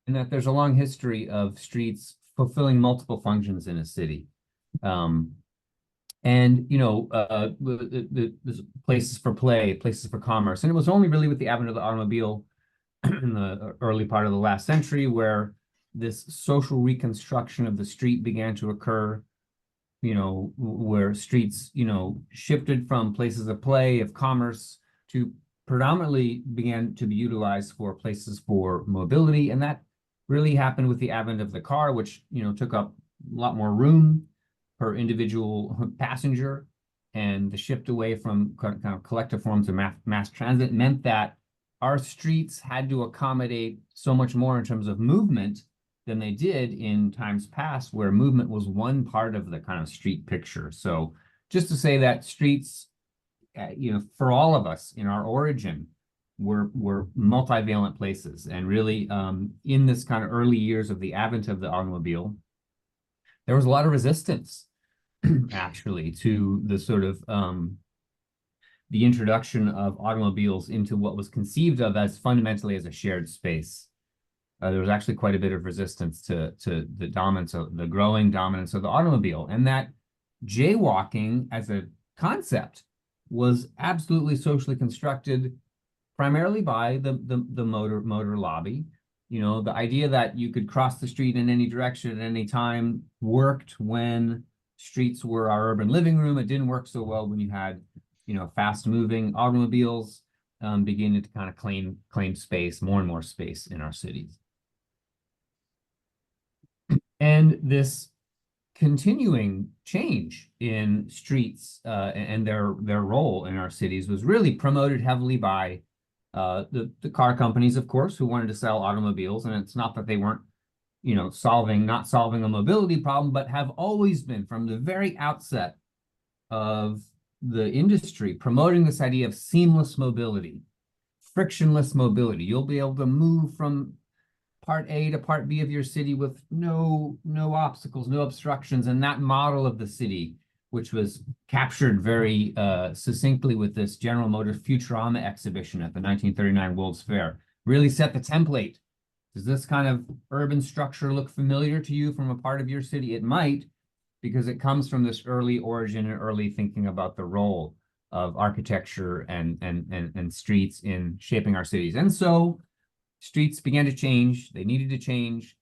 and that there's a long history of streets fulfilling multiple functions in a city. Um, and the places for play, places for commerce. And it was only really with the advent of the automobile in the early part of the last century where this social reconstruction of the street began to occur, where streets, shifted from places of play, of commerce, to predominantly began to be utilized for places for mobility. And that really happened with the advent of the car, which, took up a lot more room per individual passenger. And the shift away from kind of collective forms of mass transit meant that our streets had to accommodate so much more in terms of movement than they did in times past, where movement was one part of the kind of street picture. So just to say that streets, for all of us in our origin, were multivalent places. And really, in this kind of early years of the advent of the automobile, there was a lot of resistance, actually, to the sort of the introduction of automobiles into what was conceived of as fundamentally as a shared space. There was actually quite a bit of resistance to the dominance of the growing dominance of the automobile, and that jaywalking as a concept was absolutely socially constructed primarily by the motor lobby. The idea that you could cross the street in any direction at any time worked when streets were our urban living room. It didn't work so well when you had, fast moving automobiles beginning to kind of claim space, more and more space in our cities. And this continuing change in streets and their role in our cities was really promoted heavily by the car companies, of course, who wanted to sell automobiles. And it's not that they weren't, not solving a mobility problem, but have always been, from the very outset of the industry, promoting this idea of seamless mobility, frictionless mobility. You'll be able to move from part A to part B of your city with no obstacles, no obstructions. And that model of the city, which was captured very succinctly with this General Motors Futurama exhibition at the 1939 World's Fair, really set the template. Does this kind of urban structure look familiar to you from a part of your city? It might, because it comes from this early origin and early thinking about the role of architecture and streets in shaping our cities. And so streets began to change. They needed to change.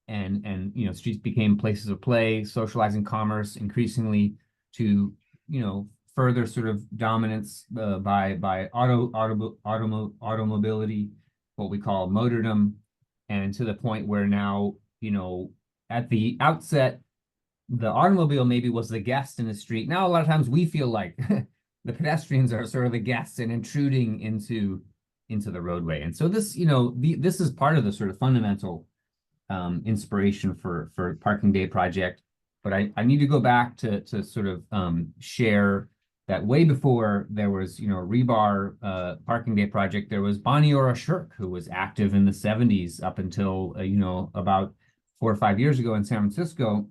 And streets became places of play, socializing commerce, increasingly to, further sort of dominance by automobility, what we call motordom, and to the point where now, at the outset, the automobile maybe was the guest in the street. Now, a lot of times we feel like the pedestrians are sort of the guests and intruding into the roadway. And so this, this is part of the sort of fundamental inspiration for Parking Day project. But I need to go back to sort of share that way before there was, Rebar Parking Day project, there was Bonnie Ora Shirk, who was active in the 70s up until, about 4 or 5 years ago in San Francisco.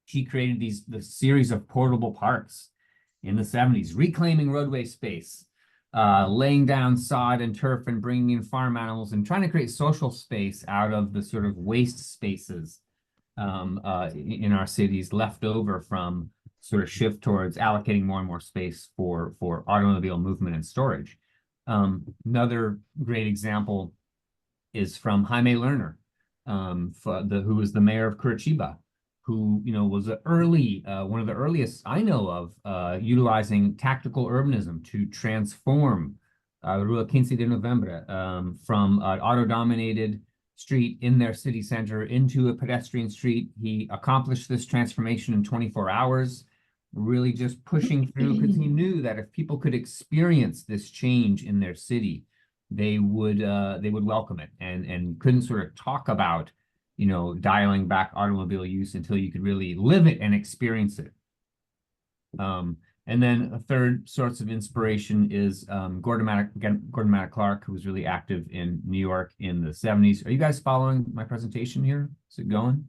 She created the series of portable parks in the 70s, reclaiming roadway space, laying down sod and turf and bringing in farm animals and trying to create social space out of the sort of waste spaces in our cities left over from sort of shift towards allocating more and more space for automobile movement and storage. Another great example is from Jaime Lerner, who was the mayor of Curitiba, who was one of the earliest I know of utilizing tactical urbanism to transform Rua 15 de Novembro from an auto-dominated street in their city center into a pedestrian street. He accomplished this transformation in 24 hours, really just pushing through, because he knew that if people could experience this change in their city, they would welcome it, and couldn't sort of talk about dialing back automobile use until you could really live it and experience it. And then a third source of inspiration is Gordon Matta Clark, who was really active in New York in the 70s. Are you guys following my presentation here? Is it going?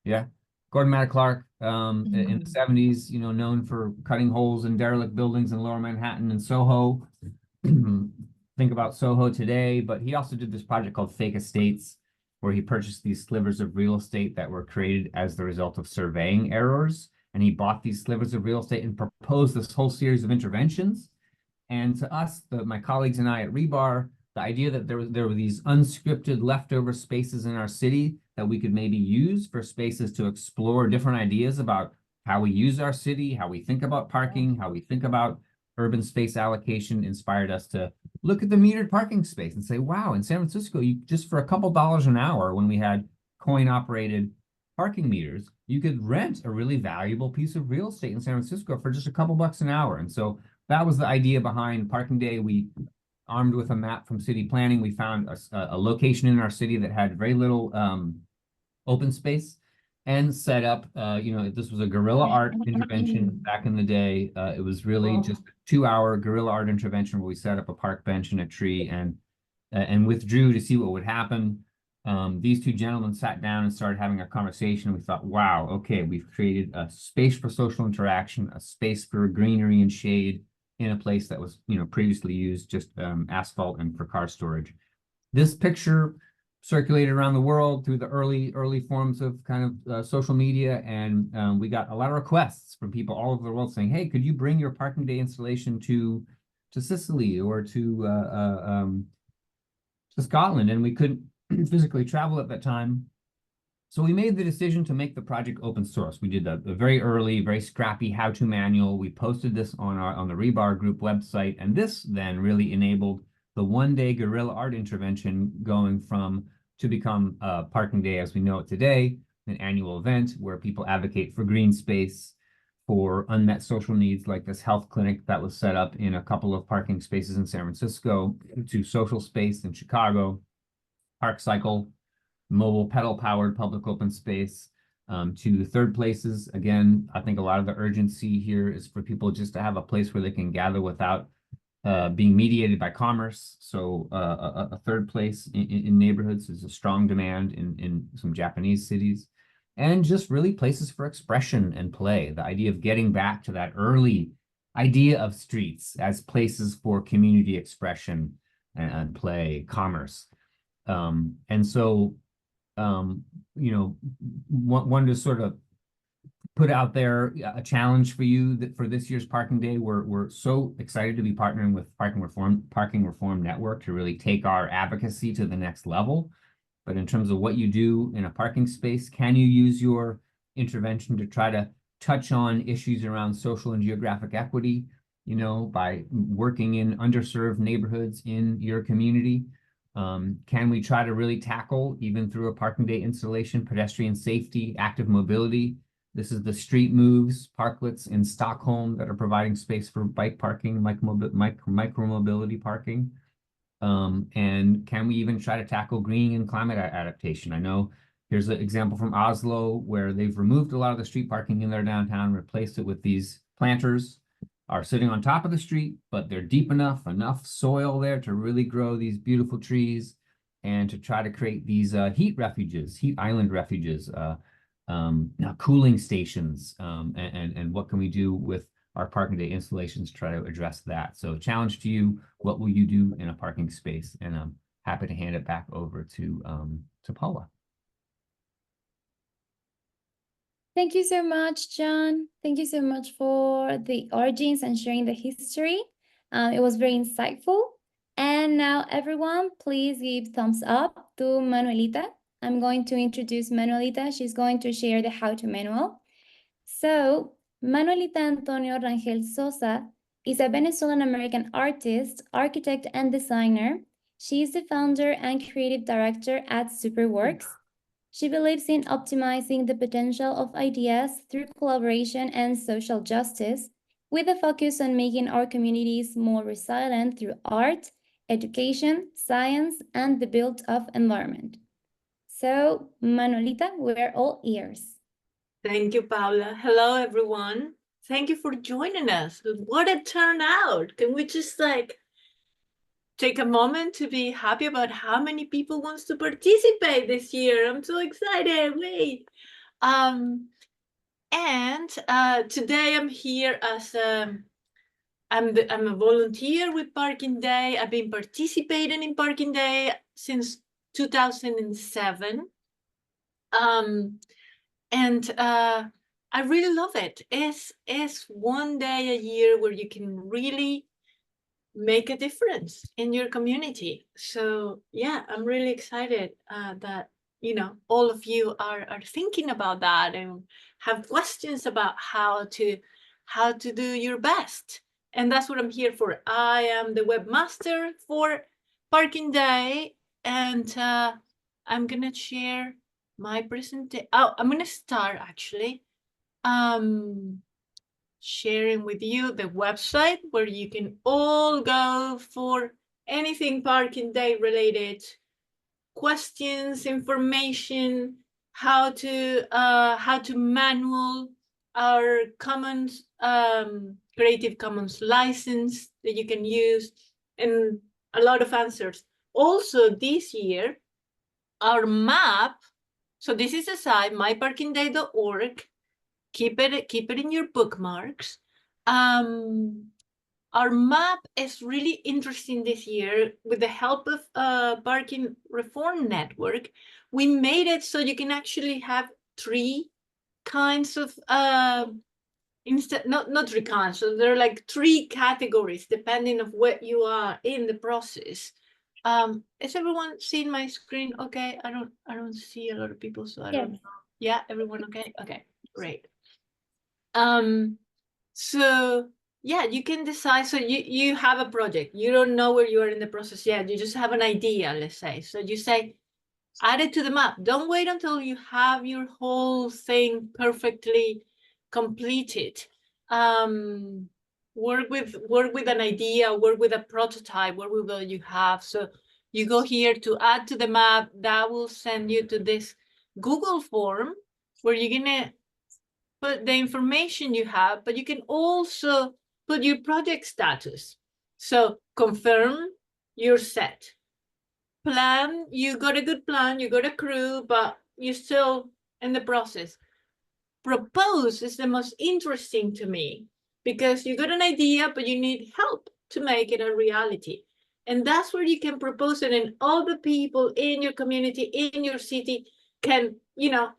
Yeah. Gordon Matta Clark in the 70s, known for cutting holes in derelict buildings in Lower Manhattan and Soho. think about Soho today, but he also did this project called Fake Estates, where he purchased these slivers of real estate that were created as the result of surveying errors. And he bought these slivers of real estate and proposed this whole series of interventions. And to us, my colleagues and I at Rebar, the idea that there were these unscripted leftover spaces in our city that we could maybe use for spaces to explore different ideas about how we use our city, how we think about parking, how we think about urban space allocation, inspired us to look at the metered parking space and say, wow, in San Francisco, you just for a couple dollars an hour, when we had coin-operated parking meters, you could rent a really valuable piece of real estate in San Francisco for just a couple bucks an hour. And so that was the idea behind Parking Day. We, armed with a map from city planning, we found a location in our city that had very little open space and set up, this was a guerrilla art intervention back in the day. It was really just a 2-hour guerrilla art intervention where we set up a park bench and a tree and withdrew to see what would happen. These two gentlemen sat down and started having a conversation. We thought, wow, okay, we've created a space for social interaction, a space for greenery and shade in a place that was, previously used just asphalt and for car storage. This picture circulated around the world through the early forms of kind of social media, and we got a lot of requests from people all over the world saying, hey, could you bring your Parking Day installation to Sicily or to Scotland? And we couldn't physically travel at that time. So we made the decision to make the project open source. We did a very early, very scrappy how-to manual. We posted this on the Rebar group website, and this then really enabled the one-day guerrilla art intervention to become Parking Day as we know it today, an annual event where people advocate for green space, for unmet social needs like this health clinic that was set up in a couple of parking spaces in San Francisco, to social space in Chicago, Park Cycle, mobile pedal-powered public open space, to third places. Again, I think a lot of the urgency here is for people just to have a place where they can gather without being mediated by commerce. So a third place in neighborhoods is a strong demand in some Japanese cities. And just really places for expression and play. The idea of getting back to that early idea of streets as places for community expression and play, commerce. And so wanted to sort of put out there a challenge for you that for this year's Parking Day. We're so excited to be partnering with Parking Reform Network to really take our advocacy to the next level. But in terms of what you do in a parking space, can you use your intervention to try to touch on issues around social and geographic equity, by working in underserved neighborhoods in your community? Can we try to really tackle, even through a Parking Day installation, pedestrian safety, active mobility? This is the Street Moves parklets in Stockholm that are providing space for bike parking, micro-mobility parking. And can we even try to tackle green and climate adaptation? I know here's an example from Oslo where they've removed a lot of the street parking in their downtown, replaced it with these planters, are sitting on top of the street, but they're deep enough soil there to really grow these beautiful trees and to try to create these heat island refuges, cooling stations, and what can we do with our Parking Day installations to try to address that. So challenge to you, what will you do in a parking space? And I'm happy to hand it back over to Paula. Thank you so much, John. Thank you so much for the origins and sharing the history. It was very insightful. And now, everyone, please give thumbs up to Manuelita. I'm going to introduce Manuelita. She's going to share the how-to manual. So, Manuelita Antonio Rangel Sosa is a Venezuelan-American artist, architect, and designer. She is the founder and creative director at Superworks. She believes in optimizing the potential of ideas through collaboration and social justice, with a focus on making our communities more resilient through art, education, science, and the built-up environment. So, Manuelita, we're all ears. Thank you, Paula. Hello, everyone. Thank you for joining us. What a turnout. Can we just take a moment to be happy about how many people wants to participate this year? I'm so excited. Wait. And today I'm here as I'm a volunteer with Parking Day. I've been participating in Parking Day since 2007. And I really love it. It's one day a year where you can really make a difference in your community. So yeah, I'm really excited that all of you are thinking about that and have questions about how to do your best. And that's what I'm here for. I am the webmaster for Parking Day, and I'm gonna share my presentation. Oh, I'm gonna start actually sharing with you the website where you can all go for anything Parking Day related, questions, information, how to manual our Commons Creative Commons license that you can use, and a lot of answers. Also this year, our map. So this is a site, myparkingday.org. Keep it in your bookmarks. Our map is really interesting this year. With the help of Parking Reform Network, we made it so you can actually have three kinds of not three kinds. So there are like three categories depending of what you are in the process. Is everyone seeing my screen? Okay, I don't see a lot of people, so I don't know. Yeah, everyone okay? Okay, great. So yeah, you can decide. So you have a project, you don't know where you are in the process yet, you just have an idea, let's say. So you say, add it to the map. Don't wait until you have your whole thing perfectly completed. Work with an idea, work with a prototype, work with what you have. So you go here to add to the map. That will send you to this Google form where you're gonna put the information you have, but you can also put your project status. So confirm you're set. Plan, you got a good plan, you got a crew, but you're still in the process. Propose is the most interesting to me because you got an idea, but you need help to make it a reality. And that's where you can propose it, and all the people in your community, in your city, can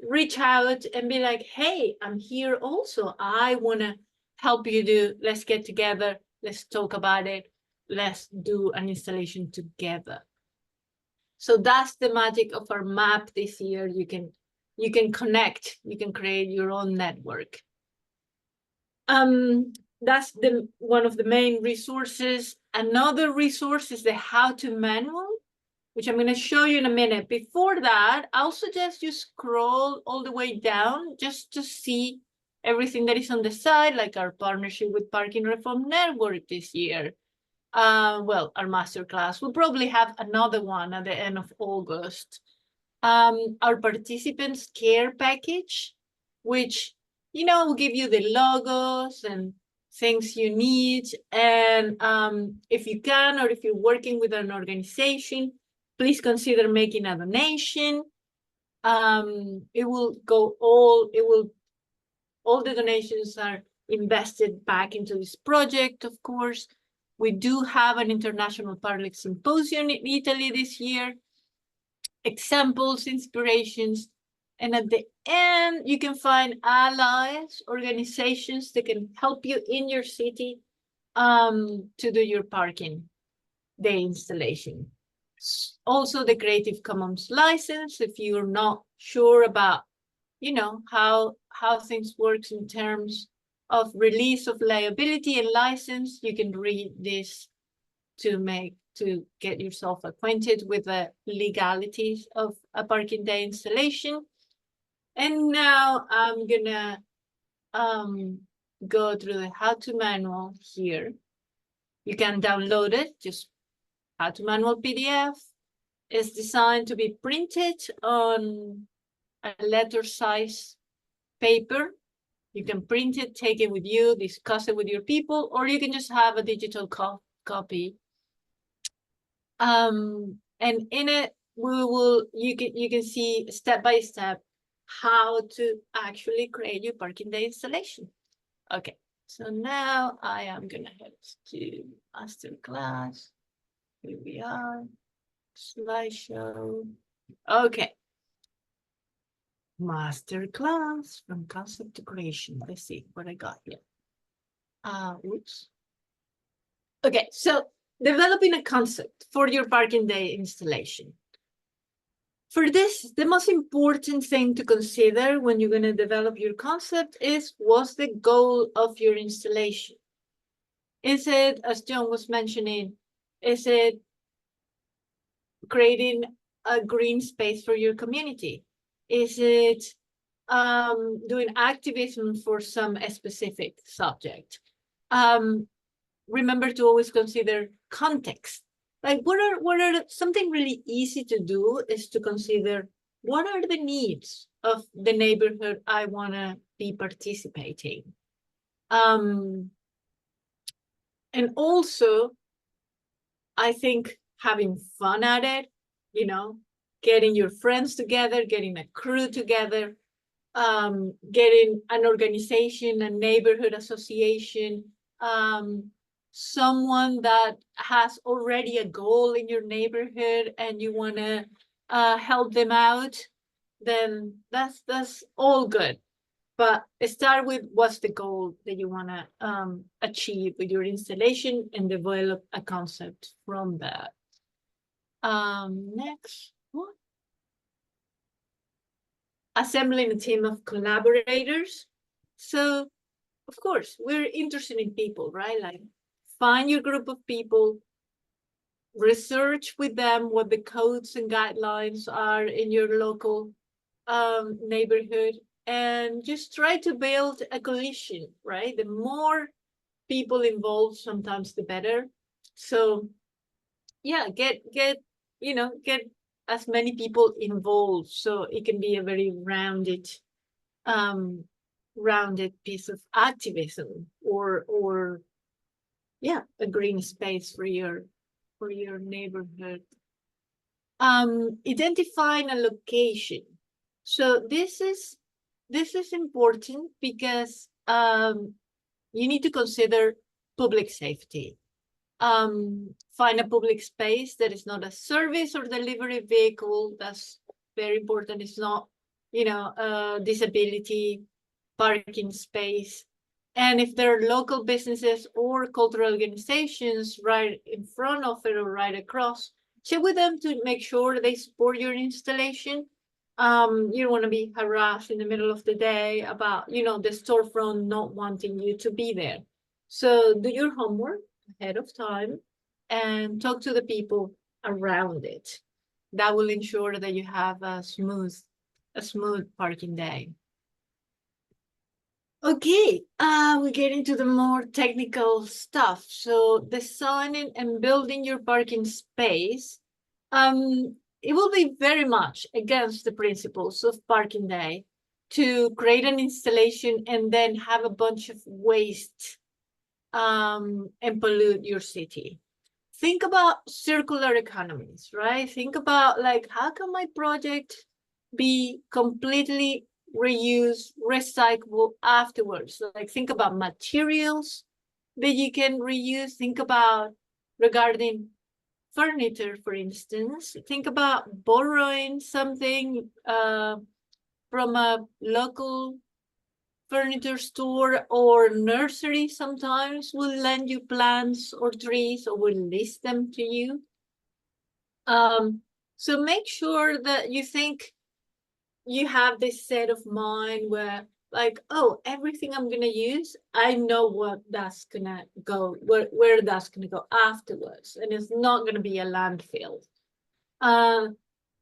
reach out and be like, hey, I'm here also. I want to help you do. Let's get together. Let's talk about it. Let's do an installation together. So that's the magic of our map this year. You can connect. You can create your own network. That's one of the main resources. Another resource is the how-to manual, which I'm going to show you in a minute. Before that, I'll suggest you scroll all the way down just to see everything that is on the side, like our partnership with Parking Reform Network this year. Well, our masterclass. We'll probably have another one at the end of August. Our participants care package, which will give you the logos and things you need. And if you can, or if you're working with an organization, please consider making a donation. It will go all the donations are invested back into this project, of course. We do have an international public symposium in Italy this year, examples, inspirations, and at the end, you can find allies, organizations that can help you in your city to do your Parking Day installation. Also, the Creative Commons license, if you're not sure about how things work in terms of release of liability and license, you can read this to get yourself acquainted with the legalities of a Parking Day installation. And now I'm gonna go through the how-to manual here. You can download it, just how-to manual PDF. It's designed to be printed on a letter size paper. You can print it, take it with you, discuss it with your people, or you can just have a digital copy. And in it, you can see step by step how to actually create your Parking Day installation. Okay, So now I am gonna head to masterclass. Here we are, slideshow. Okay. Masterclass from concept to creation. Let's see what I got here. Oops. Okay, so developing a concept for your parking day installation. For this, the most important thing to consider when you're going to develop your concept is what's the goal of your installation? Is it, as John was mentioning, is it creating a green space for your community? Is it doing activism for some specific subject? Remember to always consider context. Like what are something really easy to do is to consider what are the needs of the neighborhood I want to be participating. And also, I think having fun at it, you know, getting your friends together, getting a crew together, getting an organization, a neighborhood association, someone that has already a goal in your neighborhood and you want to help them out, then that's all good. But start with what's the goal that you want to achieve with your installation and develop a concept from that. Next one. Assembling a team of collaborators. So, of course, we're interested in people, right? Like, find your group of people, research with them what the codes and guidelines are in your local neighborhood, and just try to build a coalition, right? The more people involved, sometimes the better. So, yeah, get as many people involved so it can be a very rounded piece of activism or yeah, a green space for your neighborhood. Identifying a location. So this is important because you need to consider public safety. Find a public space that is not a service or delivery vehicle. That's very important. It's not, a disability parking space. And if there are local businesses or cultural organizations right in front of it or right across, check with them to make sure they support your installation. You don't want to be harassed in the middle of the day about, the storefront not wanting you to be there. So do your homework ahead of time and talk to the people around it. That will ensure that you have a smooth parking day. Okay, we get into the more technical stuff. So designing and building your parking space, it will be very much against the principles of parking day to create an installation and then have a bunch of waste and pollute your city. Think about circular economies, right? Think about like, how can my project be completely reused, recyclable afterwards? So, like, think about materials that you can reuse. Think about regarding furniture, for instance. Think about borrowing something from a local furniture store or nursery sometimes will lend you plants or trees or will list them to you. So make sure that you think you have this set of mind where like, oh, everything I'm going to use, I know what that's going to go, where that's going to go afterwards. And it's not going to be a landfill.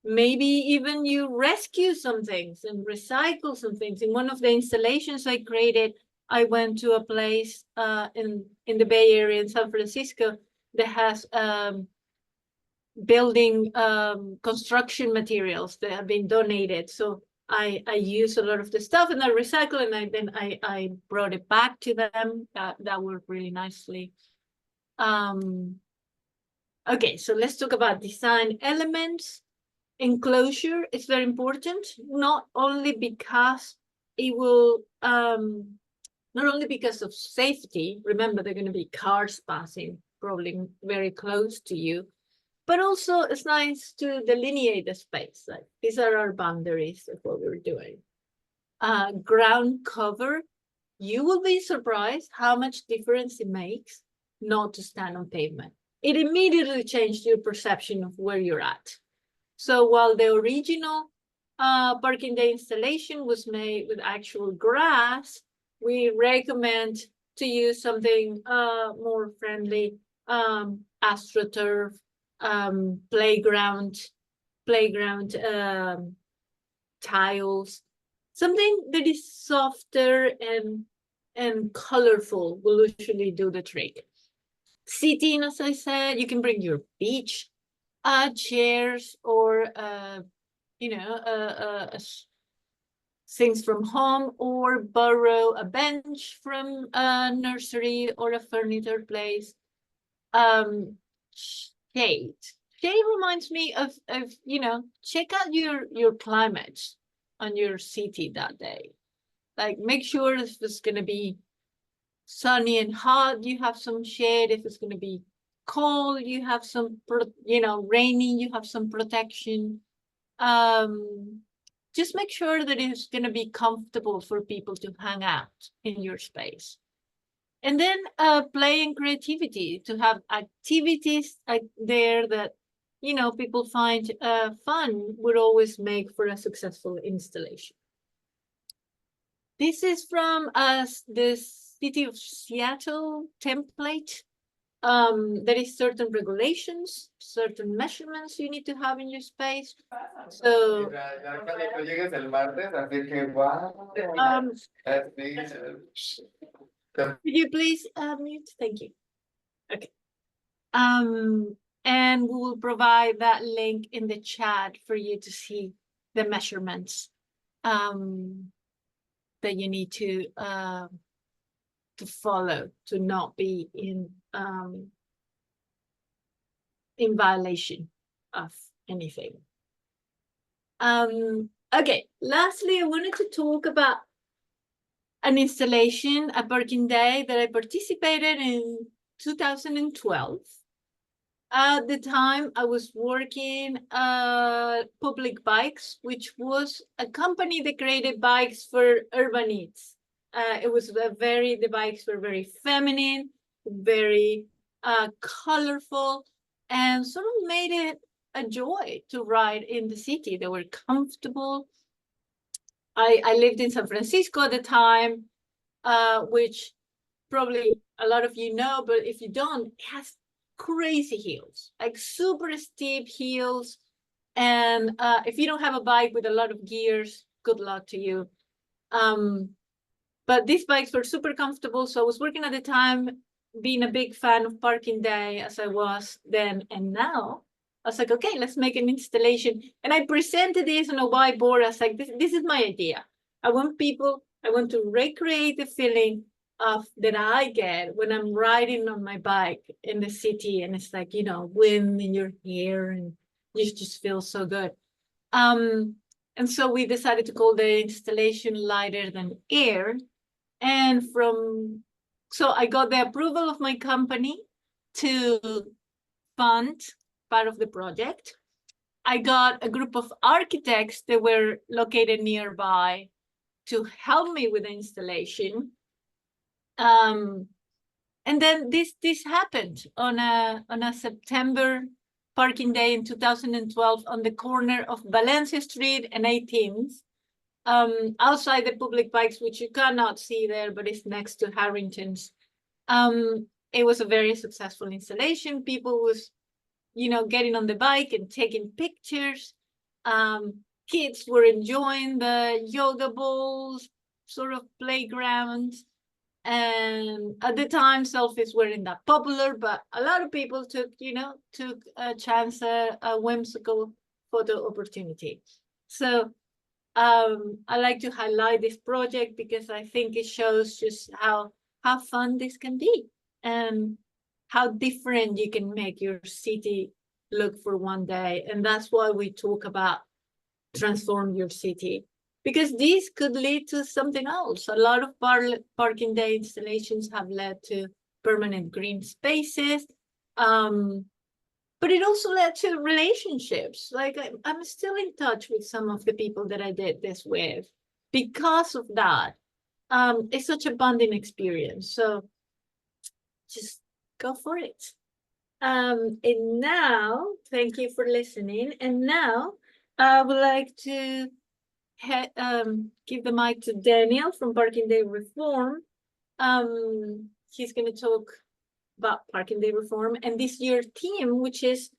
Maybe even you rescue some things and recycle some things. In one of the installations I created, I went to a place in the Bay Area in San Francisco that has building construction materials that have been donated. So I use a lot of the stuff and I recycle and I brought it back to them. That worked really nicely. Okay, so let's talk about design elements. Enclosure is very important, not only because it will not only because of safety, remember there are going to be cars passing probably very close to you, but also it's nice to delineate the space. Like these are our boundaries of what we're doing. Ground cover, you will be surprised how much difference it makes not to stand on pavement. It immediately changed your perception of where you're at. So while the original parking day installation was made with actual grass, we recommend to use something more friendly, AstroTurf, playground tiles, something that is softer and colorful will usually do the trick. Seating, as I said, you can bring your beach chairs or things from home, or borrow a bench from a nursery or a furniture place. Shade. Shade reminds me of check out your climate on your city that day. Like make sure if it's gonna be sunny and hot, you have some shade. If it's gonna be cold, you have some rainy, you have some protection. Just make sure that it's going to be comfortable for people to hang out in your space. And then play and creativity, to have activities there that people find fun would always make for a successful installation. This is from the City of Seattle template. There is certain regulations, certain measurements you need to have in your space. So, could you please mute? Thank you. Okay. And we will provide that link in the chat for you to see the measurements that you need to follow to not be in violation of anything. Okay, lastly, I wanted to talk about an installation, a parking day that I participated in 2012. At the time, I was working Public Bikes, which was a company that created bikes for urban needs. It was the bikes were very feminine, very colorful, and sort of made it a joy to ride in the city. They were comfortable. I lived in San Francisco at the time, which probably a lot of you know, but if you don't, it has crazy hills, like super steep hills. And if you don't have a bike with a lot of gears, good luck to you. But these bikes were super comfortable. So I was working at the time, being a big fan of Parking Day as I was then and now. I was like, okay, let's make an installation. And I presented this on a whiteboard. I was like, this is my idea. I want to recreate the feeling of that I get when I'm riding on my bike in the city, and it's like, wind in your hair and you just feel so good. And so we decided to call the installation Lighter Than Air. And so I got the approval of my company to fund part of the project. I got a group of architects that were located nearby to help me with the installation. And then this happened on a September parking day in 2012 on the corner of Valencia Street and 18th, outside the Public Bikes, which you cannot see there, but it's next to Harrington's. It was a very successful installation. People was, getting on the bike and taking pictures. Kids were enjoying the yoga balls, sort of playground. And at the time, selfies weren't that popular, but a lot of people took a chance, a whimsical photo opportunity. So I like to highlight this project because I think it shows just how fun this can be and how different you can make your city look for one day. And that's why we talk about transform your city. because these could lead to something else. A lot of parking day installations have led to permanent green spaces. But it also led to relationships. Like I'm still in touch with some of the people that I did this with because of that. It's such a bonding experience. So just go for it. And now, thank you for listening. And now I would like to give the mic to Daniel from Parking Day Reform. He's going to talk about parking day reform and this year's theme, which is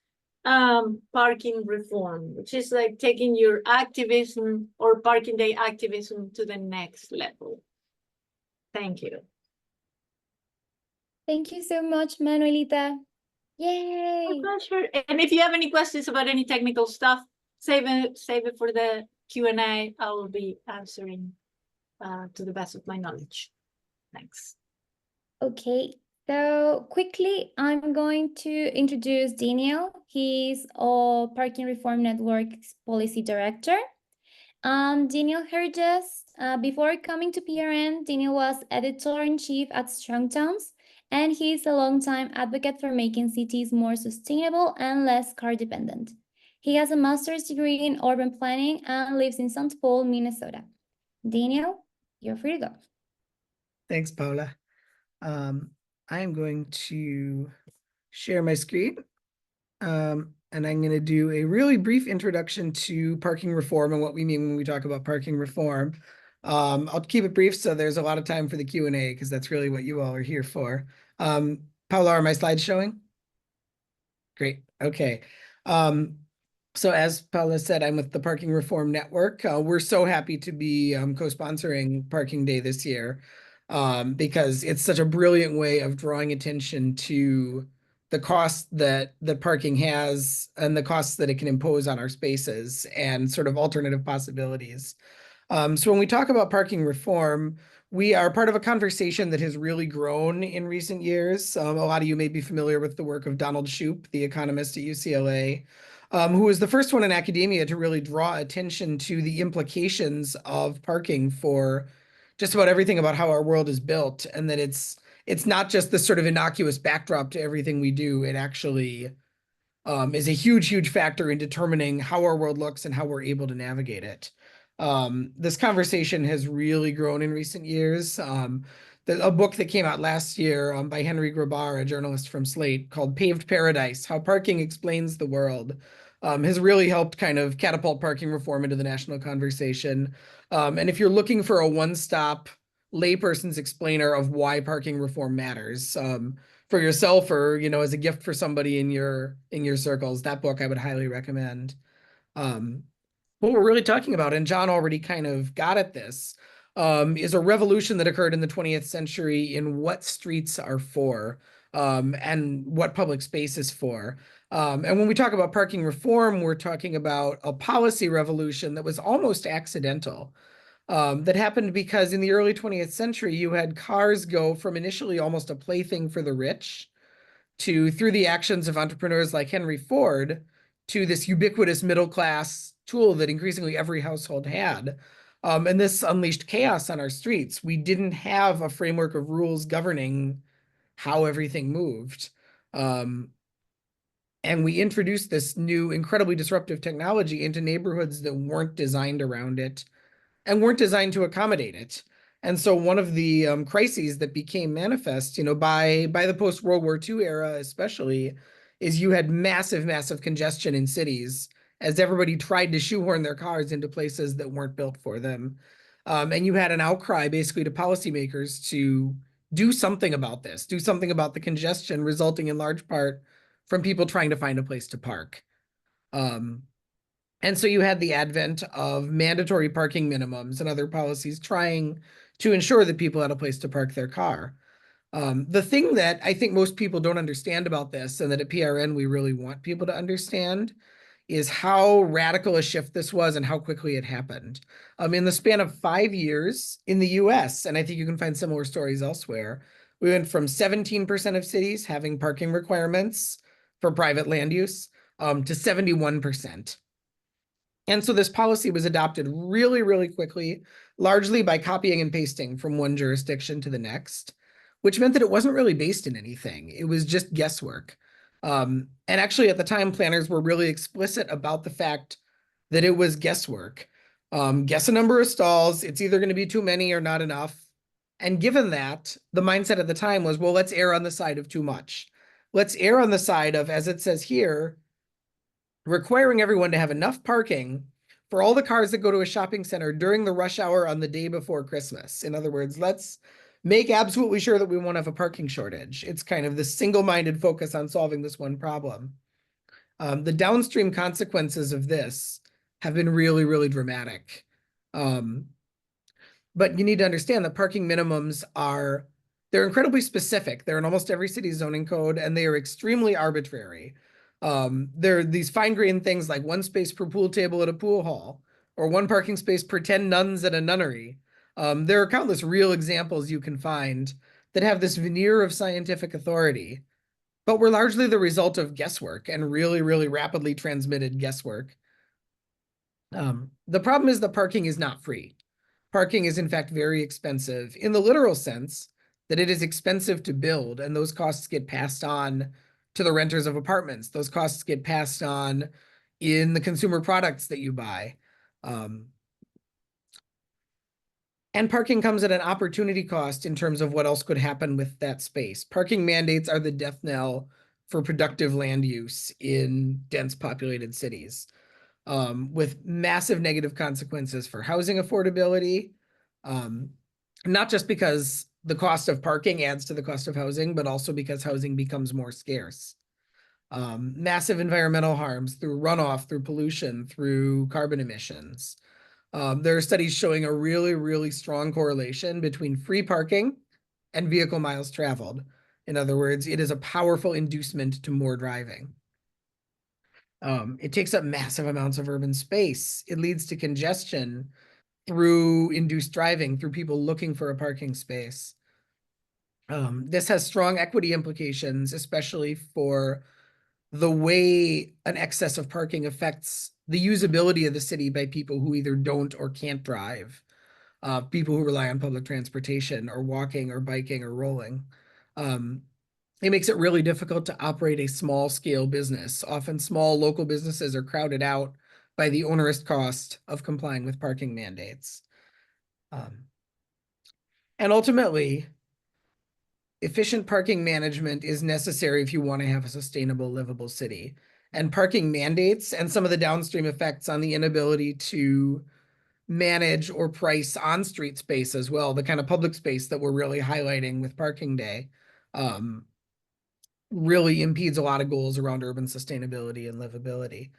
parking reform, which is like taking your activism or parking day activism to the next level. Thank you. Thank you so much, Manuelita. Yay! My pleasure. And if you have any questions about any technical stuff, save it for the Q&A. I will be answering to the best of my knowledge. Thanks. Okay, so quickly, I'm going to introduce Daniel. He's our Parking Reform Network's Policy Director. Daniel Herriges, before coming to PRN, Daniel was editor-in-chief at Strong Towns, and he's a longtime advocate for making cities more sustainable and less car-dependent. He has a master's degree in urban planning and lives in St. Paul, Minnesota. Daniel, you're free to go. Thanks, Paula. I am going to share my screen, and I'm going to do a really brief introduction to parking reform and what we mean when we talk about parking reform. I'll keep it brief so there's a lot of time for the Q&A because that's really what you all are here for. Paula, are my slides showing? Great. Okay. So as Paula said, I'm with the Parking Reform Network. We're so happy to be co-sponsoring Parking Day this year because it's such a brilliant way of drawing attention to the cost that parking has and the costs that it can impose on our spaces and sort of alternative possibilities. So when we talk about parking reform, we are part of a conversation that has really grown in recent years. A lot of you may be familiar with the work of Donald Shoup, the economist at UCLA, who was the first one in academia to really draw attention to the implications of parking for just about everything about how our world is built, and that it's not just this sort of innocuous backdrop to everything we do. It actually is a huge factor in determining how our world looks and how we're able to navigate it. This conversation has really grown in recent years. A book that came out last year by Henry Grabar, a journalist from Slate, called Paved Paradise: How Parking Explains the World, has really helped kind of catapult parking reform into the national conversation. And if you're looking for a one-stop layperson's explainer of why parking reform matters, for yourself or, as a gift for somebody in your circles, that book I would highly recommend. What we're really talking about, and John already kind of got at this, is a revolution that occurred in the 20th century in what streets are for, and what public space is for. And when we talk about parking reform, we're talking about a policy revolution that was almost accidental. That happened because in the early 20th century, you had cars go from initially almost a plaything for the rich to, through the actions of entrepreneurs like Henry Ford, to this ubiquitous middle-class tool that increasingly every household had. And this unleashed chaos on our streets. We didn't have a framework of rules governing how everything moved. And we introduced this new, incredibly disruptive technology into neighborhoods that weren't designed around it and weren't designed to accommodate it. And so one of the crises that became manifest, by the post-World War II era especially, is you had massive congestion in cities as everybody tried to shoehorn their cars into places that weren't built for them. And you had an outcry basically to policymakers to do something about this, do something about the congestion resulting in large part from people trying to find a place to park. And so you had the advent of mandatory parking minimums and other policies trying to ensure that people had a place to park their car. The thing that I think most people don't understand about this, and that at PRN we really want people to understand, is how radical a shift this was and how quickly it happened. In the span of 5 years in the US, and I think you can find similar stories elsewhere, we went from 17% of cities having parking requirements for private land use to 71%. And so this policy was adopted really, really quickly, largely by copying and pasting from one jurisdiction to the next, which meant that it wasn't really based in anything. It was just guesswork. And actually, at the time, planners were really explicit about the fact that it was guesswork. Guess a number of stalls. It's either going to be too many or not enough. And given that, the mindset at the time was, well, let's err on the side of too much. Let's err on the side of, as it says here, requiring everyone to have enough parking for all the cars that go to a shopping center during the rush hour on the day before Christmas. In other words, let's make absolutely sure that we won't have a parking shortage. It's kind of the single-minded focus on solving this one problem. The downstream consequences of this have been really, really dramatic. But you need to understand that parking minimums they're incredibly specific. They're in almost every city zoning code, and they are extremely arbitrary. There are these fine-grained things like one space per pool table at a pool hall, or one parking space per 10 nuns at a nunnery. There are countless real examples you can find that have this veneer of scientific authority, but were largely the result of guesswork and really, really rapidly transmitted guesswork. The problem is that parking is not free. Parking is in fact very expensive in the literal sense that it is expensive to build, and those costs get passed on to the renters of apartments. Those costs get passed on in the consumer products that you buy. And parking comes at an opportunity cost in terms of what else could happen with that space. Parking mandates are the death knell for productive land use in dense populated cities, with massive negative consequences for housing affordability, not just because the cost of parking adds to the cost of housing, but also because housing becomes more scarce. Massive environmental harms through runoff, through pollution, through carbon emissions. There are studies showing a really, really strong correlation between free parking and vehicle miles traveled. In other words, it is a powerful inducement to more driving. It takes up massive amounts of urban space. It leads to congestion through induced driving, through people looking for a parking space. This has strong equity implications, especially for the way an excess of parking affects the usability of the city by people who either don't or can't drive, people who rely on public transportation or walking or biking or rolling. It makes it really difficult to operate a small scale business. Often small local businesses are crowded out by the onerous cost of complying with parking mandates. And ultimately, efficient parking management is necessary if you want to have a sustainable, livable city. And parking mandates and some of the downstream effects on the inability to manage or price on-street space as well, the kind of public space that we're really highlighting with Parking Day, really impedes a lot of goals around urban sustainability and livability.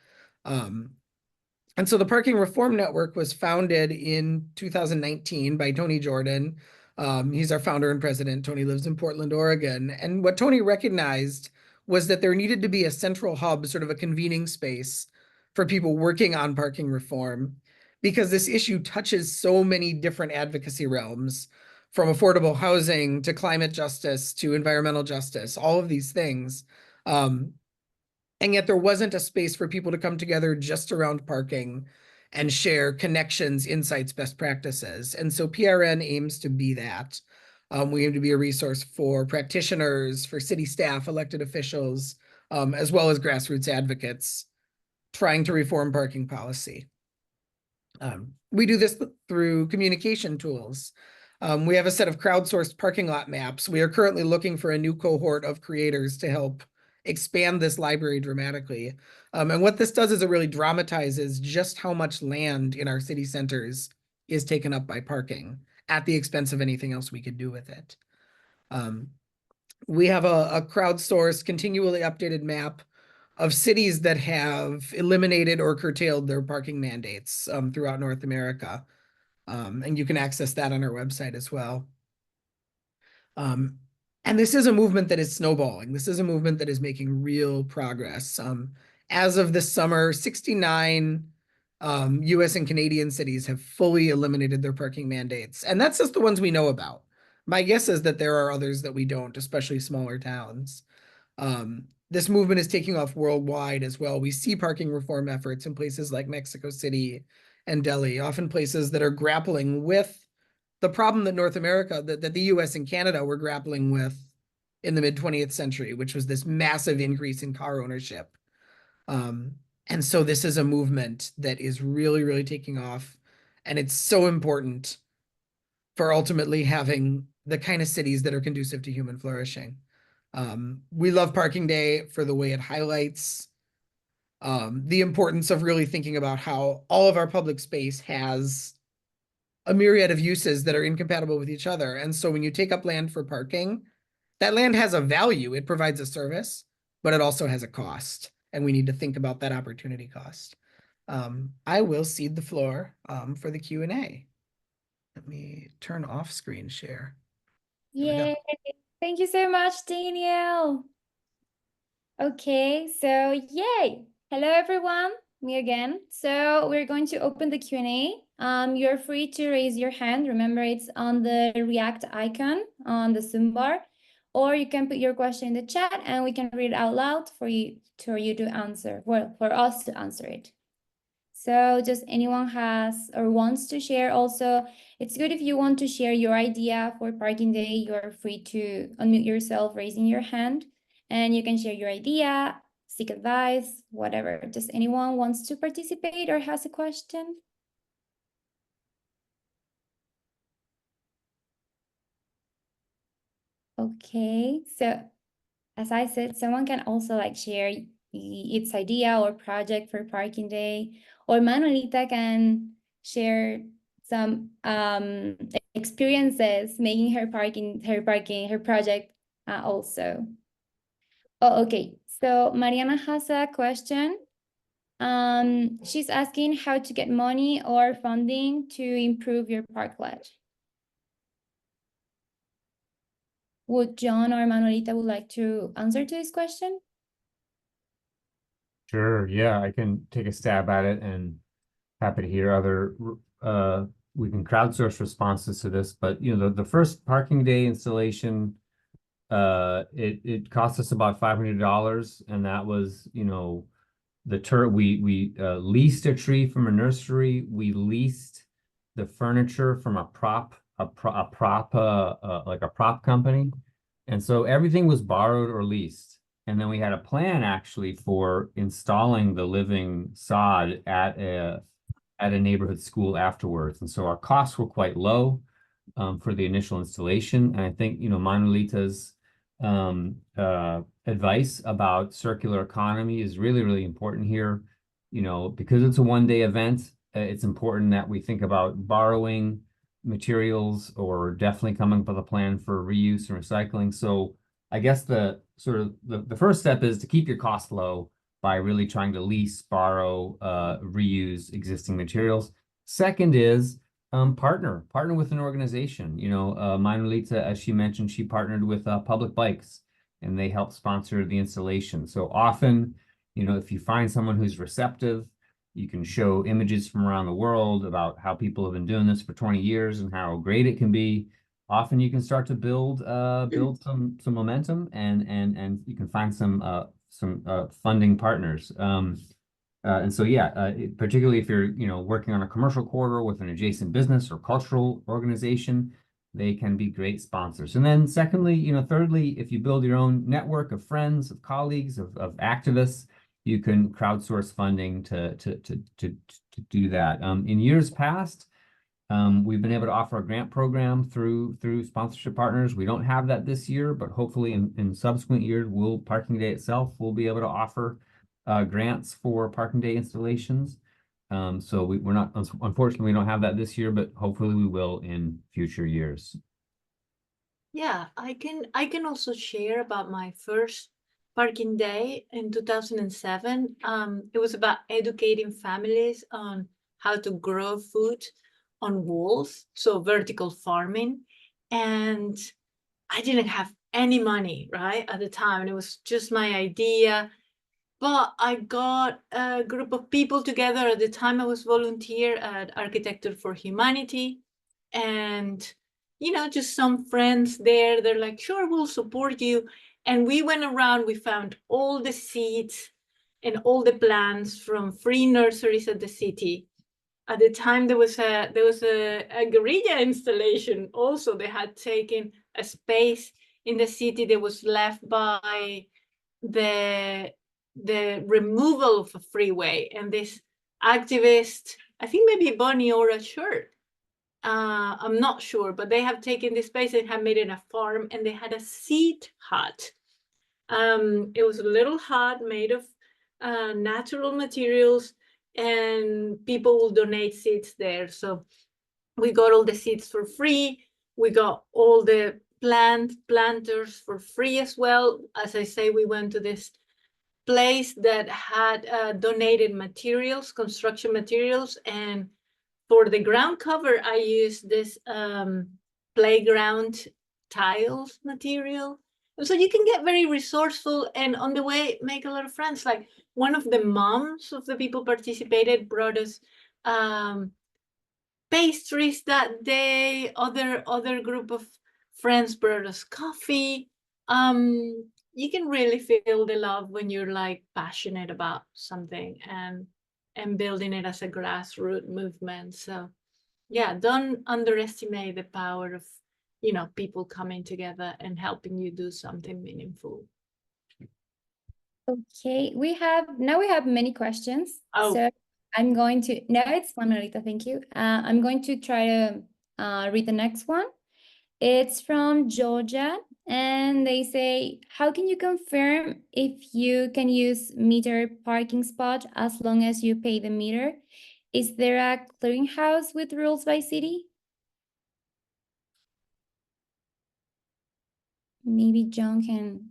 And so the Parking Reform Network was founded in 2019 by Tony Jordan. He's our founder and president. Tony lives in Portland, Oregon. And what Tony recognized was that there needed to be a central hub, sort of a convening space for people working on parking reform, because this issue touches so many different advocacy realms, from affordable housing to climate justice to environmental justice, all of these things. And yet there wasn't a space for people to come together just around parking and share connections, insights, best practices. And so PRN aims to be that. We aim to be a resource for practitioners, for city staff, elected officials, as well as grassroots advocates trying to reform parking policy. We do this through communication tools. We have a set of crowdsourced parking lot maps. We are currently looking for a new cohort of creators to help expand this library dramatically. And what this does is it really dramatizes just how much land in our city centers is taken up by parking at the expense of anything else we could do with it. We have a crowdsourced, continually updated map of cities that have eliminated or curtailed their parking mandates throughout North America. And you can access that on our website as well. And this is a movement that is snowballing. This is a movement that is making real progress. As of this summer, 69 US and Canadian cities have fully eliminated their parking mandates. And that's just the ones we know about. My guess is that there are others that we don't, especially smaller towns. this movement is taking off worldwide as well. We see parking reform efforts in places like Mexico City and Delhi, often places that are grappling with the problem that North America, that the US and Canada were grappling with in the mid-20th century, which was this massive increase in car ownership. And so this is a movement that is really, really taking off. And it's so important for ultimately having the kind of cities that are conducive to human flourishing. We love Parking Day for the way it highlights the importance of really thinking about how all of our public space has a myriad of uses that are incompatible with each other. And so when you take up land for parking, that land has a value. It provides a service, but it also has a cost. And we need to think about that opportunity cost. I will cede the floor for the Q&A. Let me turn off screen share. There we go. Yay! Thank you so much, Danielle. Okay, so yay! Hello, everyone. Me again. So we're going to open the Q&A. You're free to raise your hand. Remember, it's on the react icon on the Zoom bar, or you can put your question in the chat and we can read it out loud for you to answer, well, for us to answer it. So just anyone has or wants to share also, it's good if you want to share your idea for Parking Day, you're free to unmute yourself, raising your hand, and you can share your idea, seek advice, whatever. Just anyone wants to participate or has a question? Okay, so as I said, someone can also like share its idea or project for Parking Day, or Manuelita can share some experiences making her project also. Oh, okay. So Mariana has a question. She's asking how to get money or funding to improve your parklet. Would John or Manuelita would like to answer to this question? Sure, yeah, I can take a stab at it, and happy to hear other we can crowdsource responses to this. But you know, the first Parking Day installation, it cost us about $500, and that was, you know, we leased a tree from a nursery. We leased the furniture from a prop company, and so everything was borrowed or leased. And then we had a plan actually for installing the living sod at a neighborhood school afterwards. And so our costs were quite low for the initial installation. And I think, you know, Manuelita's advice about circular economy is really, really important here. You know, because it's a one-day event, it's important that we think about borrowing materials or definitely coming up with a plan for reuse and recycling. So I guess the first step is to keep your costs low by really trying to lease, borrow, reuse existing materials. Second is partner with an organization. You know, Manuelita, as she mentioned, she partnered with Public Bikes, and they help sponsor the installation. So often, you know, if you find someone who's receptive, you can show images from around the world about how people have been doing this for 20 years and how great it can be. Often you can start to build some momentum, and you can find some funding partners. And so, yeah, particularly if you're, you know, working on a commercial corridor with an adjacent business or cultural organization, they can be great sponsors. And then secondly, you know, thirdly, if you build your own network of friends, of colleagues, of activists, you can crowdsource funding to do that. In years past, we've been able to offer a grant program through sponsorship partners. We don't have that this year, but hopefully in subsequent years, Parking Day itself will be able to offer grants for Parking Day installations. So we're not, unfortunately, we don't have that this year, but hopefully we will in future years. Yeah, I can also share about my first Parking Day in 2007. It was about educating families on how to grow food on walls, so vertical farming. And I didn't have any money, right, at the time. And it was just my idea. But I got a group of people together. At the time, I was volunteer at Architecture for Humanity. And, you know, just some friends there. They're like, sure, we'll support you. And we went around, we found all the seeds and all the plants from free nurseries at the city. At the time, there was a guerrilla installation. Also, they had taken a space in the city that was left by the removal of a freeway, and this activist, I think maybe Bonnie or a shirt, I'm not sure, but they have taken this space and have made it a farm, and they had a seed hut. It was a little hut made of natural materials, and people will donate seeds there. So we got all the seeds for free. We got all the planters for free as well. As I say, we went to this place that had donated materials, construction materials, and for the ground cover, I used this playground tiles material. And so you can get very resourceful, and on the way, make a lot of friends. Like one of the moms of the people participated brought us pastries that day. Other group of friends brought us coffee. You can really feel the love when you're like passionate about something and building it as a grassroots movement. So yeah, don't underestimate the power of, people coming together and helping you do something meaningful. Okay, we have many questions. Oh. So I'm going to, no, it's Manuelita, thank you. I'm going to try to read the next one. It's from Georgia, and they say, how can you confirm if you can use meter parking spot as long as you pay the meter? Is there a clearinghouse with rules by city? Maybe John can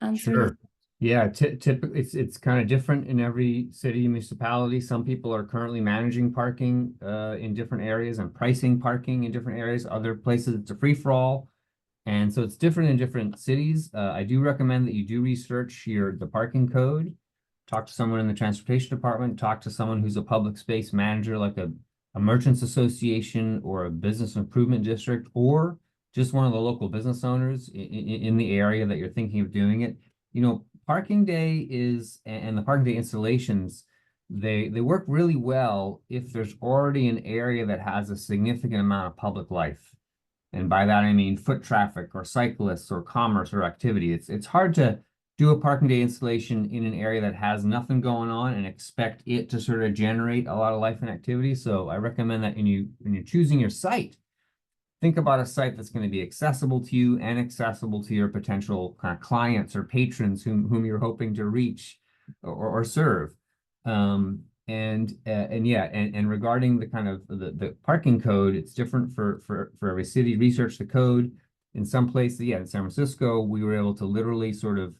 answer this. Sure. Yeah, typically it's kind of different in every city municipality. Some people are currently managing parking in different areas and pricing parking in different areas. Other places it's a free-for-all. And so it's different in different cities. I do recommend that you do research the parking code, talk to someone in the transportation department, talk to someone who's a public space manager, like a merchants association or a business improvement district, or just one of the local business owners in the area that you're thinking of doing it. Parking day and the parking day installations, they work really well if there's already an area that has a significant amount of public life. And by that, I mean foot traffic or cyclists or commerce or activity. It's hard to do a parking day installation in an area that has nothing going on and expect it to sort of generate a lot of life and activity. So I recommend that when you're choosing your site, think about a site that's going to be accessible to you and accessible to your potential kind of clients or patrons whom you're hoping to reach or serve. And regarding the kind of the parking code, it's different for every city. Research the code. In some places, in San Francisco, we were able to literally sort of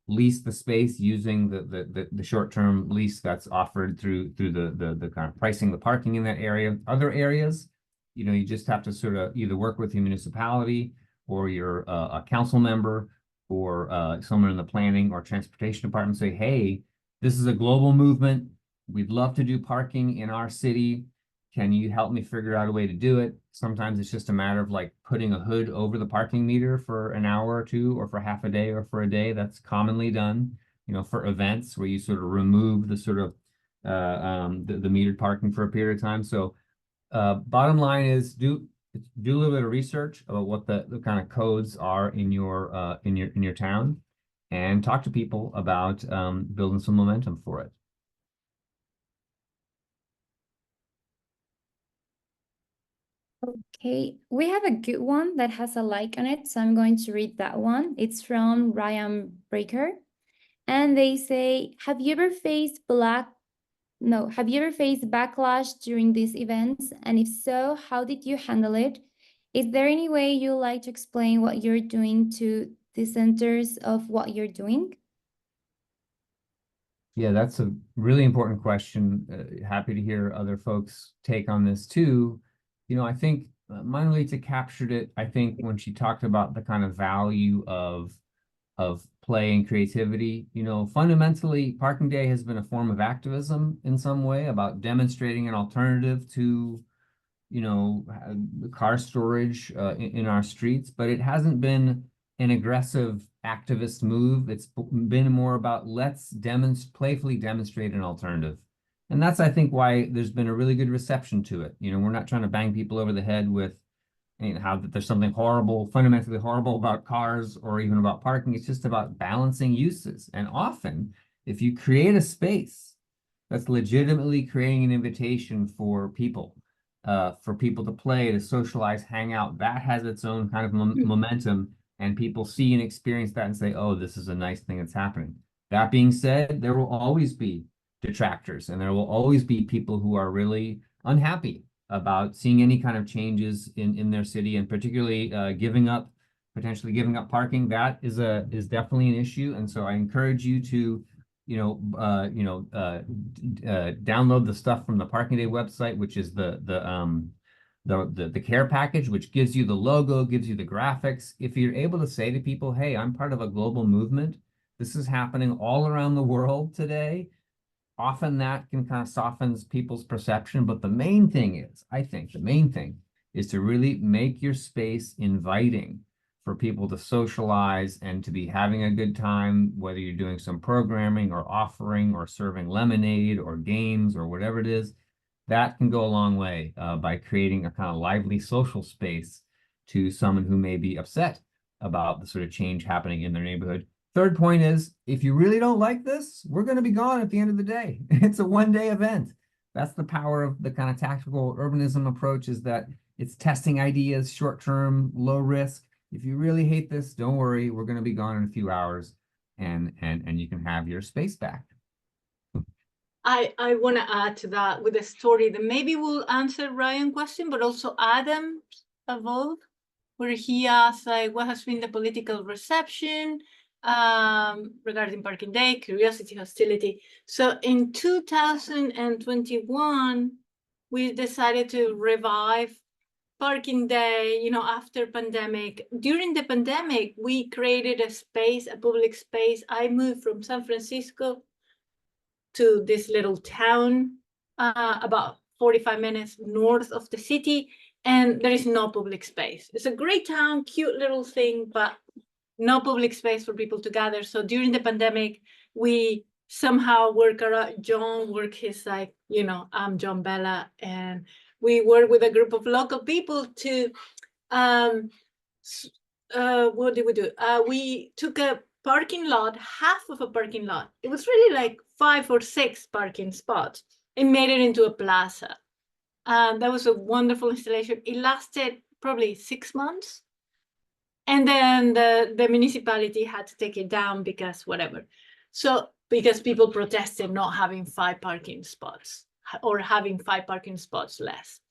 lease the space using the short-term lease that's offered through the kind of pricing the parking in that area. Other areas, you just have to sort of either work with the municipality or you're a council member or someone in the planning or transportation department, say, hey, this is a global movement. We'd love to do parking in our city. Can you help me figure out a way to do it? Sometimes it's just a matter of like putting a hood over the parking meter for an hour or two, or for half a day or for a day. That's commonly done, for events where you sort of remove the sort of the metered parking for a period of time. So bottom line is do a little bit of research about what the kind of codes are in your town, and talk to people about building some momentum for it. Okay, we have a good one that has a like on it, so I'm going to read that one. It's from Ryan Breaker, and they say, have you ever faced backlash during these events? And if so, how did you handle it? Is there any way you like to explain what you're doing to the centers of what you're doing? Yeah, that's a really important question. Happy to hear other folks' take on this too. I think Manuelita captured it, I think, when she talked about the kind of value of play and creativity. Fundamentally, Parking Day has been a form of activism in some way about demonstrating an alternative to, car storage in our streets, but it hasn't been an aggressive activist move. It's been more about let's playfully demonstrate an alternative. And that's, I think, why there's been a really good reception to it. You know, we're not trying to bang people over the head with how that there's something horrible, fundamentally horrible about cars or even about parking. It's just about balancing uses. And often, if you create a space that's legitimately creating an invitation for people to play, to socialize, hang out, that has its own kind of momentum, and people see and experience that and say, oh, this is a nice thing that's happening. That being said, there will always be detractors, and there will always be people who are really unhappy about seeing any kind of changes in their city, and particularly potentially giving up parking. That is definitely an issue. And so I encourage you to download the stuff from the Parking Day website, which is the care package, which gives you the logo, gives you the graphics. If you're able to say to people, hey, I'm part of a global movement, this is happening all around the world today, often that can kind of softens people's perception. But the main thing is, I think the main thing is to really make your space inviting for people to socialize and to be having a good time, whether you're doing some programming or offering or serving lemonade or games or whatever it is. That can go a long way by creating a kind of lively social space to someone who may be upset about the sort of change happening in their neighborhood. Third point is, if you really don't like this, we're going to be gone at the end of the day. It's a one-day event. That's the power of the kind of tactical urbanism approach, is that it's testing ideas, short-term, low risk. If you really hate this, don't worry, we're going to be gone in a few hours, and you can have your space back. I want to add to that with a story that maybe will answer Ryan's question, but also Adam evolve, where he asked, like, what has been the political reception regarding Parking Day, curiosity, hostility. So in 2021, we decided to revive Parking Day, after pandemic. During the pandemic, we created a space, a public space. I moved from San Francisco to this little town about 45 minutes north of the city, and there is no public space. It's a great town, cute little thing, but no public space for people to gather. So during the pandemic, we somehow work around. John worked his I'm John Bela, and we work with a group of local people to what did we do? We took a parking lot, half of a parking lot. It was really like 5 or 6 parking spots, and made it into a plaza. That was a wonderful installation. It lasted probably 6 months. And then the municipality had to take it down because whatever. So because people protested not having 5 parking spots, or having 5 parking spots less.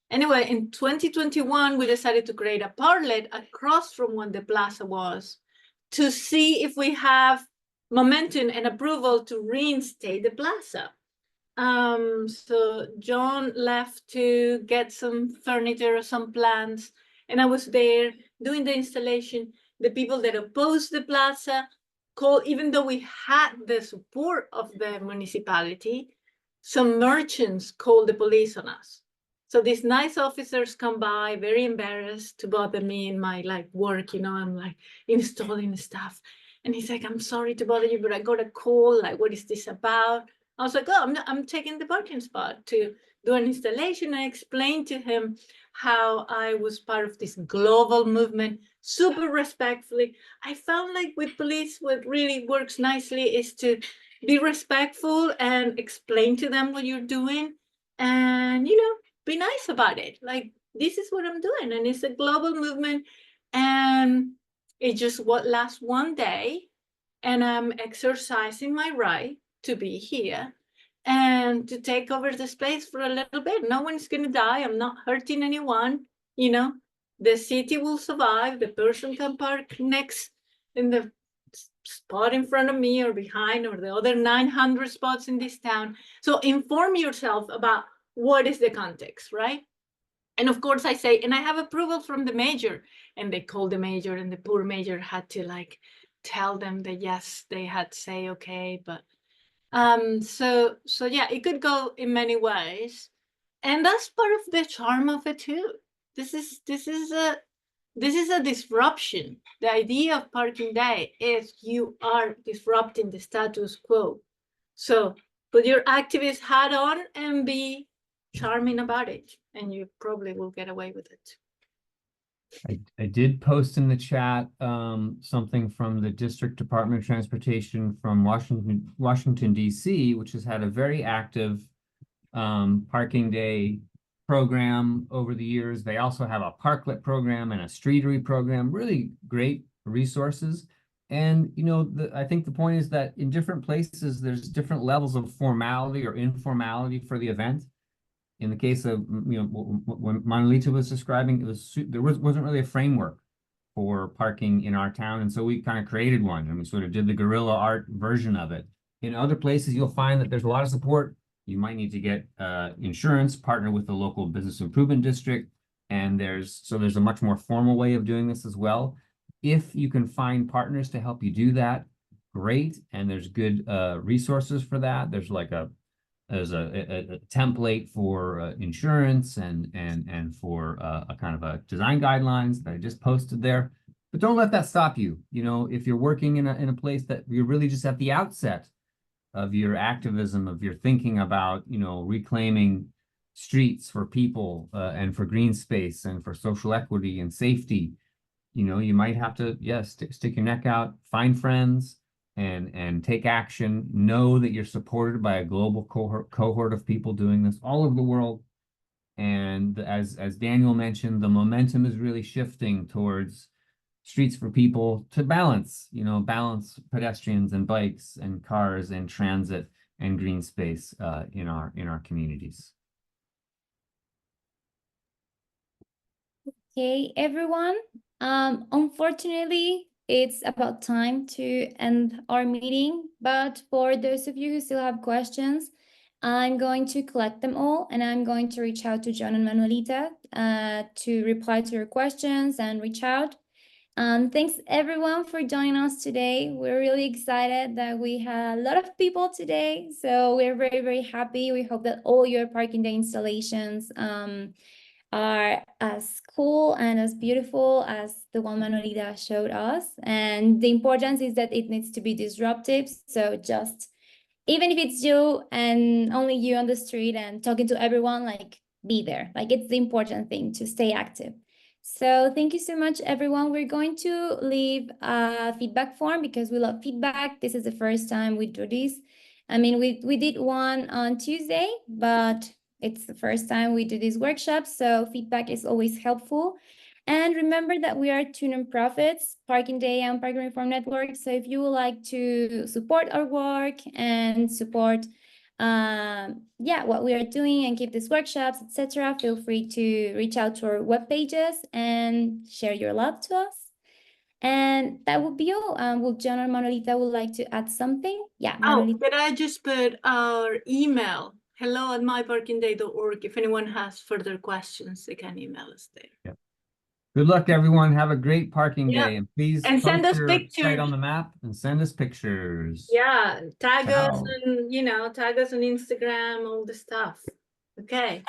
Anyway, in 2021, we decided to create a parklet across from where the plaza was, to see if we have momentum and approval to reinstate the plaza. So John left to get some furniture, some plants, and I was there doing the installation. The people that opposed the plaza called, even though we had the support of the municipality, some merchants called the police on us. So these nice officers come by, very embarrassed to bother me in my work, I'm like installing stuff. And he's like, I'm sorry to bother you, but I got a call, what is this about? I was like, oh, I'm taking the parking spot to do an installation. I explained to him how I was part of this global movement, super respectfully. I found with police, what really works nicely is to be respectful and explain to them what you're doing, and, be nice about it. This is what I'm doing, and it's a global movement, and it just lasts one day, and I'm exercising my right to be here and to take over the space for a little bit. No one's going to die. I'm not hurting anyone. The city will survive. The person can park next in the spot in front of me or behind, or the other 900 spots in this town. So inform yourself about what is the context, right? And of course I say, and I have approval from the mayor, and they called the mayor, and the poor mayor had to tell them that yes, they had to say okay, but so yeah, it could go in many ways, and that's part of the charm of it too. This is this is a disruption. The idea of parking day is you are disrupting the status quo. So put your activist hat on and be charming about it, and you probably will get away with it. I did post in the chat something from the District Department of Transportation from Washington DC, which has had a very active parking day program over the years. They also have a parklet program and a streetery program, really great resources. And I think the point is that in different places, there's different levels of formality or informality for the event. In the case of when Manuelita was describing, there wasn't really a framework for parking in our town, and so we kind of created one, and we sort of did the guerrilla art version of it. In other places, you'll find that there's a lot of support. You might need to get insurance, partner with the local business improvement district, and there's a much more formal way of doing this as well. If you can find partners to help you do that, great, and there's good resources for that. There's like a template for insurance and for a kind of a design guidelines that I just posted there. But don't let that stop you. If you're working in a place that you're really just at the outset of your activism, of your thinking about reclaiming streets for people and for green space and for social equity and safety, you might have to stick your neck out, find friends, and take action. Know that you're supported by a global cohort of people doing this all over the world. And as Daniel mentioned, the momentum is really shifting towards streets for people to balance pedestrians and bikes and cars and transit and green space in our communities. Okay, everyone. Unfortunately, it's about time to end our meeting, but for those of you who still have questions, I'm going to collect them all, and I'm going to reach out to John and Manuelita to reply to your questions and reach out. Thanks everyone for joining us today. We're really excited that we had a lot of people today, so we're very, very happy. We hope that all your parking day installations are as cool and as beautiful as the one Manuelita showed us. And the importance is that it needs to be disruptive. So just, even if it's you and only you on the street and talking to everyone, like, be there. Like, it's the important thing to stay active. So thank you so much, everyone. We're going to leave a feedback form because we love feedback. This is the first time we do this. I mean, we did one on Tuesday, but it's the first time we do these workshops, so feedback is always helpful. And remember that we are two nonprofits, Parking Day and Parking Reform Network. So if you would like to support our work and support what we are doing and keep these workshops, etc., feel free to reach out to our web pages and share your love to us. And that would be all. Will John or Manuelita would like to add something? Yeah, Manuelita. But I just put our email, hello@myparkingday.org. If anyone has further questions, they can email us there. Yep. Good luck, everyone. Have a great parking Yeah. day, and please And send post us your pictures. site on the map and send us pictures. Yeah, tag us Ciao. and tag us on Instagram, all the stuff. Okay.